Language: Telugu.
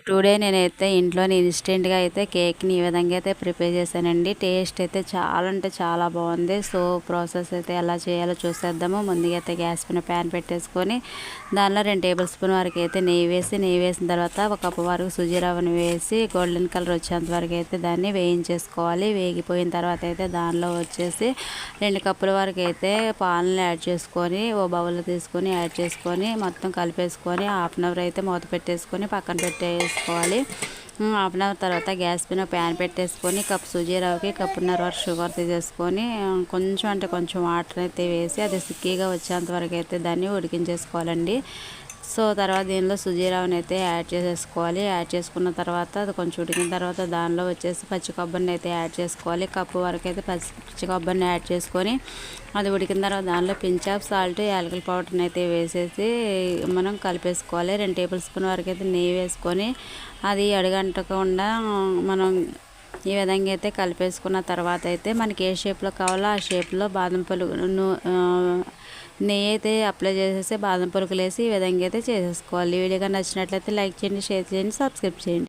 టుడే నేనైతే ఇంట్లోనే ఇన్స్టెంట్గా అయితే కేక్ని ఈ విధంగా అయితే ప్రిపేర్ చేశానండి. టేస్ట్ అయితే చాలా అంటే చాలా బాగుంది. సో ప్రాసెస్ అయితే ఎలా చేయాలో చూసేద్దాము. ముందుగా అయితే గ్యాస్ పైన ప్యాన్ పెట్టేసుకొని దానిలో 2 టేబుల్ స్పూన్ వరకు అయితే నెయ్యి వేసిన తర్వాత 1 కప్పు వరకు సుజీ రవ్వను వేసి గోల్డెన్ కలర్ వచ్చేంత వరకు అయితే దాన్ని వేయించేసుకోవాలి. వేగిపోయిన తర్వాత అయితే దానిలో వచ్చేసి 2 కప్పుల వరకు అయితే పాలను యాడ్ చేసుకొని ఓ బౌల్లో తీసుకొని యాడ్ చేసుకొని మొత్తం కలిపేసుకొని హాఫ్ అన్ అవర్ అయితే మూత పెట్టేసుకొని పక్కన పెట్టేసుకోవాలి. హాఫ్ అన్ అవర్ తర్వాత గ్యాస్ పైన ప్యాన్ పెట్టేసుకొని కప్ సుజీ రవ్వకి కప్పున్నర వరకు షుగర్ తీసేసుకొని కొంచెం అంటే కొంచెం వాటర్ అయితే వేసి అది సిక్కీగా వచ్చేంత వరకు అయితే దాన్ని ఉడికించేసుకోవాలండి. సో తర్వాత దీనిలో సుజీ రవ్వని అయితే యాడ్ చేసేసుకోవాలి. యాడ్ చేసుకున్న తర్వాత అది కొంచెం ఉడికిన తర్వాత దానిలో వచ్చేసి పచ్చి కొబ్బరిని అయితే యాడ్ చేసుకోవాలి. కప్పు వరకు అయితే పచ్చి కొబ్బరిని యాడ్ చేసుకొని అది ఉడికిన తర్వాత దానిలో పించ్ ఆఫ్ సాల్ట్ యాలకుల పౌడర్ని అయితే వేసేసి మనం కలిపేసుకోవాలి. 2 టేబుల్ స్పూన్ వరకు అయితే నెయ్యి వేసుకొని అది అడుగంటకుండా మనం ఈ విధంగా అయితే కలిపేసుకున్న తర్వాత అయితే మనకి ఏ షేప్లో కావాలో ఆ షేప్లో బాదం పలుకును నెయ్యి అయితే అప్లై చేసేసి బాదం పలుకులు వేసి ఈ విధంగా అయితే చేసేసుకోవాలి. వీడియోగా నచ్చినట్లయితే లైక్ చేయండి, షేర్ చేయండి, సబ్స్క్రైబ్ చేయండి.